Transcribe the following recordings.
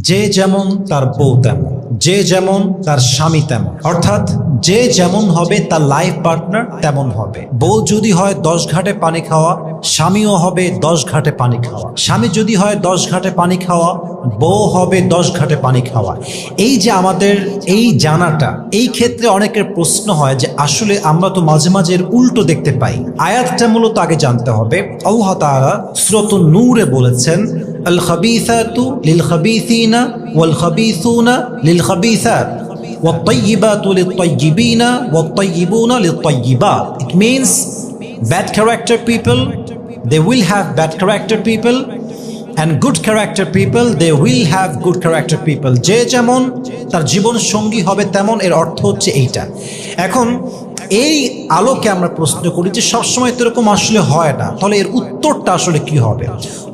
যে যেমন তার বউ তেমন, যে যেমন তার স্বামী তেমন। অর্থাৎ যে যেমন হবে তার লাইফ পার্টনার তেমন হবে। বউ যদি হয় 10 ঘাটে পানি খাওয়া, স্বামীও হবে 10 ঘাটে পানি খাওয়া। স্বামী যদি হয় 10 ঘাটে পানি খাওয়া, বউ হবে 10 ঘাটে পানি খাওয়া। এই যে আমাদের এই জানাটা, এই ক্ষেত্রে অনেকের প্রশ্ন হয় যে আসলে আমরা তো মাঝে মাঝে এর উল্টো দেখতে পাই। আয়াতটা মূলত আগে জানতে হবে। আল্লাহ তাআলা সূরাতুন নূরে বলেছেন, আল খাবিসাতু লিল খাবিসিনা ওয়াল খাবিসুনা লিল খাবিসাত ওয়াত-তাইয়িবাতু লিত-তাইয়িবিনা ওয়াত-তাইয়িবুনা লিত-তাইয়িবাত। It means bad character people, they will have bad character people, and good character people, they will have good character people. যে যেমন তার জীবন সঙ্গী হবে তেমন, এর অর্থ হচ্ছে এইটা। এখন এই আলোকে আমরা প্রশ্ন করি যে সবসময় তো এরকম আসলে হয় না, তাহলে এর উত্তরটা আসলে কি হবে?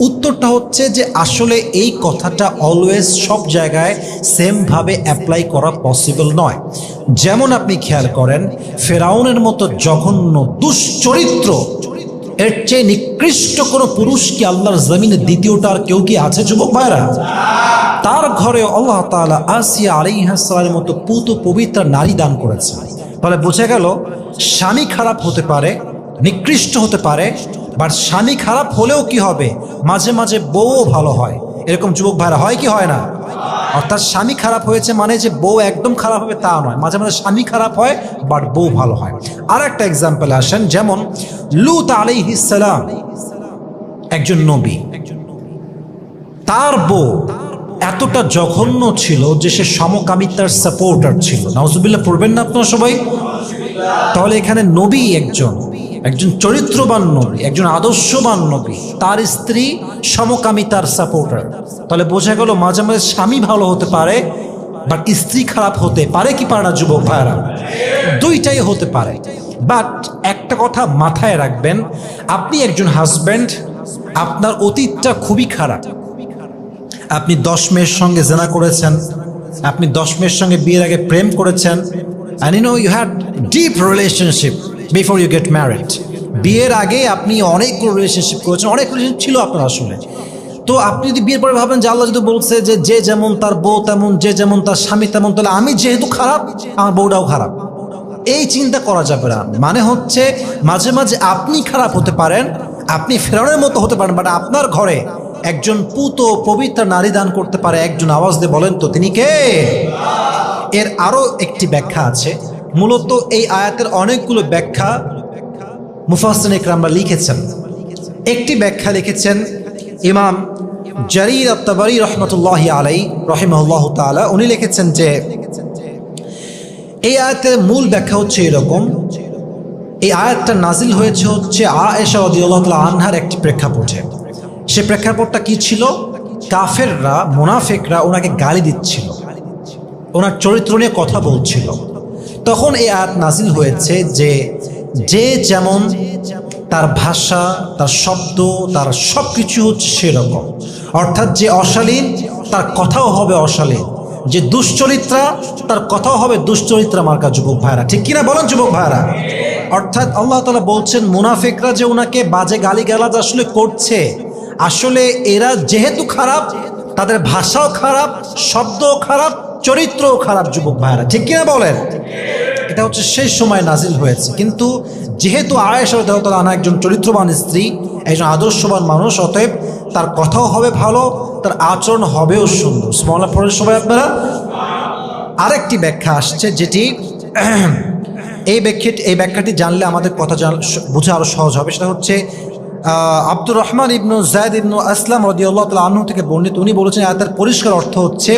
উত্তরটা হচ্ছে যে আসলে এই কথাটা অলওয়েজ সব জায়গায় সেম ভাবে অ্যাপ্লাই করা পসিবল নয়। যেমন আপনি খেয়াল করেন, ফেরাউনের মতো জঘন্য দুশ্চরিত্র, এর চেয়ে নিকৃষ্ট কোনো পুরুষ কি আল্লাহর জমিনে দ্বিতীয়টা আর কেউ কি আছে যুবক ভাইরা? তার ঘরে আল্লাহ তাআলা আসিয়া আলাইহিস সালামের মতো পুত পবিত্র নারী দান করেছে। তাহলে বোঝা গেল স্বামী খারাপ হতে পারে, নিকৃষ্ট হতে পারে, বাট স্বামী খারাপ হলেও কি হবে, মাঝে মাঝে বউও ভালো হয়। এরকম যুবক ভাইরা হয় কি হয় না? অর্থাৎ স্বামী খারাপ হয়েছে মানে যে বউ একদম খারাপ হবে তা নয়, মাঝে মাঝে স্বামী খারাপ হয় বাট বউ ভালো হয়। আর একটা এক্সাম্পল আসেন, যেমন লূত আলাইহিস সালাম একজন নবী, তার বউ এতটা জঘন্য ছিল যে সে সমকামিতার সাপোর্টার ছিল। নাউজুবিল্লাহ পড়বেন না আপনারা সবাই? তাহলে এখানে নবী একজন চরিত্রবান নবী, একজন আদর্শবান নবী, তার স্ত্রী সমকামিতার সাপোর্টার। তাহলে বোঝা গেল মাঝে মাঝে স্বামী ভালো হতে পারে বাট স্ত্রী খারাপ হতে পারে কি পারে না যুবক ভাইরা? দুইটাই হতে পারে। বাট একটা কথা মাথায় রাখবেন, আপনি একজন হাজব্যান্ড, আপনার অতীতটা খুবই খারাপ। আপনি 10 মেয়ের সঙ্গে জেনা করেছেন, আপনি 10 মেয়ের সঙ্গে বিয়ের আগে প্রেম করেছেন, and you know you had deep relationship before you get married. বিয়ের আগে আপনি অনেকগুলো রিলেশনশিপ করেছেন, অনেক রিলেশন ছিল আপনার আসলে। তো আপনি যদি বিয়ের পরে ভাবেন যে আল্লাহ যদি বলছে যে যে যেমন তার বউ তেমন, যে যেমন তার স্বামী তেমন, তাহলে আমি যেহেতু খারাপ আমার বউটাও খারাপ, এই চিন্তা করা যাবে না। মানে হচ্ছে মাঝে মাঝে আপনি খারাপ হতে পারেন, আপনি ফেরাউনের মতো হতে পারেন, বাট আপনার ঘরে একজন পুত পবিত্র নারী দান করতে পারে একজন। আওয়াজ দিয়ে বলেন তো তিনি কে? এর আরো একটি ব্যাখ্যা আছে। মূলত এই আয়াতের অনেকগুলো ব্যাখ্যা মুফাসসিরিন ইকরামরা লিখেছেন। একটি ব্যাখ্যা লিখেছেন ইমাম জারির আত-তাবারি রাহমাতুল্লাহি আলাইহি রাহিমাহুল্লাহু তাআলা। উনি লিখেছেন যে এই আয়াতের মূল ব্যাখ্যা হচ্ছে এরকম, এই আয়াতটা নাজিল হয়েছে হচ্ছে আয়েশা রাদিয়াল্লাহু তাআলা আনহার একটি প্রেক্ষাপটে। সে প্রেক্ষাপটটা কি ছিল? কাফেররা, মুনাফিকরা ওনাকে গালি দিচ্ছিল, ওনার চরিত্র নিয়ে কথা বলছিল। তখন এই আয়াত নাজিল হয়েছে যে যে যেমন তার ভাষা, তার শব্দ, তার সব কিছু হচ্ছে সেরকম। অর্থাৎ যে অশালীন তার কথাও হবে অশালীন, যে দুশ্চরিত্রা তার কথাও হবে দুশ্চরিত্রা মার্কা। যুবক ভাইরা ঠিক কিনা বলেন যুবক ভাইরা? অর্থাৎ আল্লাহ তাআলা বলছেন মুনাফিকরা যে ওনাকে বাজে গালিগালাজ আসলে করছে, আসলে এরা যেহেতু খারাপ, তাদের ভাষাও খারাপ, শব্দও খারাপ, চরিত্রও খারাপ। যুবক ভাইরা ঠিক কিনা বলেন? এটা হচ্ছে সেই সময় নাজিল হয়েছে। কিন্তু যেহেতু আয়েশা রাদিয়াল্লাহু তাআলা আনহা একজন চরিত্রবান স্ত্রী, একজন আদর্শবান মানুষ, অতএব তার কথাও হবে ভালো, তার আচরণ হবেও সুন্দর। সুবহানাল্লাহ পড়েন সবাই আপনারা। আরেকটি ব্যাখ্যা আসছে যেটি এই ব্যাখ্যাটি জানলে আমাদের কথা বোঝা আরো সহজ হবে। সেটা হচ্ছে আব্দুর রহমান ইবনু যায়েদ ইবনু আসলাম রাদিয়াল্লাহু তাআলা আনহু থেকে বর্ণিত। উনি বলেছেন আয়াতের পরিষ্কার অর্থ হচ্ছে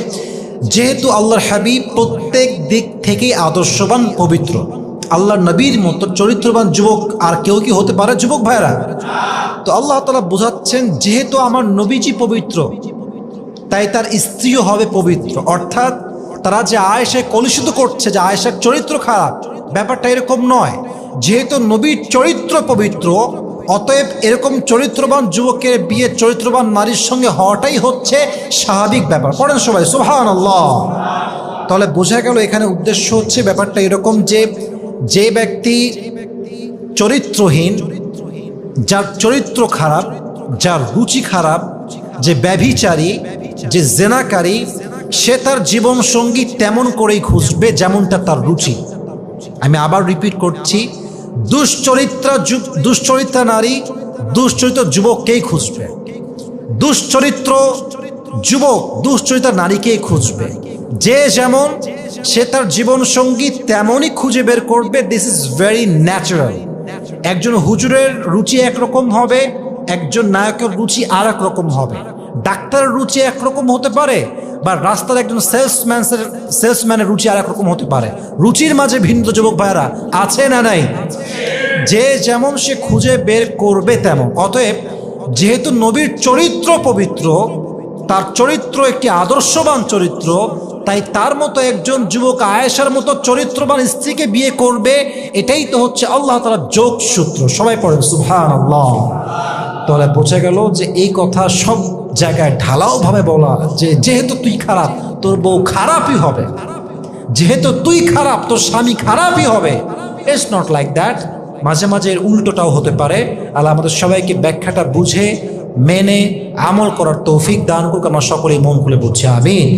যেহেতু আল্লাহর হাবিব প্রত্যেক দিক থেকেই আদর্শবান, পবিত্র, আল্লাহর নবীর মতো চরিত্রবান যুবক আর কেউ কি হতে পারে যুবক ভাইরা? তো আল্লাহ তাআলা বোঝাচ্ছেন যেহেতু আমার নবীজি পবিত্র, তাই তার স্ত্রীও হবে পবিত্র। অর্থাৎ তারা যে আয়েশাকে কলুষিত করছে যে আয়েশার চরিত্র খারাপ, ব্যাপারটা এরকম নয়। যেহেতু নবীর চরিত্র পবিত্র, অতএব এরকম চরিত্রবান যুবকের বিয়ে চরিত্রবান নারীর সঙ্গে হওয়াটাই হচ্ছে স্বাভাবিক ব্যাপার। পড়েন সবাই সুবহানাল্লাহ। তাহলে বোঝা গেল এখানে উদ্দেশ্য হচ্ছে ব্যাপারটা এরকম যে যে ব্যক্তি চরিত্রহীন, যার চরিত্র খারাপ, যার রুচি খারাপ, যে ব্যভিচারী, যে জেনাকারী সে তার জীবন সঙ্গী তেমন করেই খুঁজবে যেমনটা তার রুচি। আমি আবার রিপিট করছি, দুশ্চরিত্রা নারী দুশ্চরিত্র যুবককেই খুঁজবে, দুশ্চরিত্র যুবক দুশ্চরিত্রা নারীকেই খুঁজবে। যে যেমন সে তার জীবন সঙ্গী তেমনই খুঁজে বের করবে। This is very natural. একজন হুজুরের রুচি একরকম হবে, একজন নায়কের রুচি আর এক রকম হবে। ডাক্তারের রুচি একরকম হতে পারে, বা রাস্তার একজন সেলসম্যানের রুচি আর এক রকম হতে পারে। রুচির মাঝে ভিন্ন যুবক ভাইরা আছে না নাই? যে যেমন সে খুঁজে বের করবে তেমন। অতএব যেহেতু নবীর চরিত্র পবিত্র, তার চরিত্র একটি আদর্শবান চরিত্র, তাই তার মতো একজন যুবক আয়েশার মতো চরিত্রবান স্ত্রীকে বিয়ে করবে। এটাই তো হচ্ছে আল্লাহ তাআলার যোগসূত্র। সবাই পড়েন সুবহানাল্লাহ। তাহলে বোঝা গেল যে এই কথা সব জায়গায় ঢালাও ভাবে বলা, যে যেহেতু তুই খারাপ তোর বউ খারাপই হবে, যেহেতু তুই খারাপ তোর স্বামী খারাপই হবে। It's not like that. মাঝে মাঝে এর উল্টোটাও হতে পারে। আল্লাহ আমাদের সবাইকে ব্যাখ্যাটা বুঝে মেনে আমল করার তৌফিক দান করুক। আমরা সকলেই মন খুলে বুঝছি, আমিন।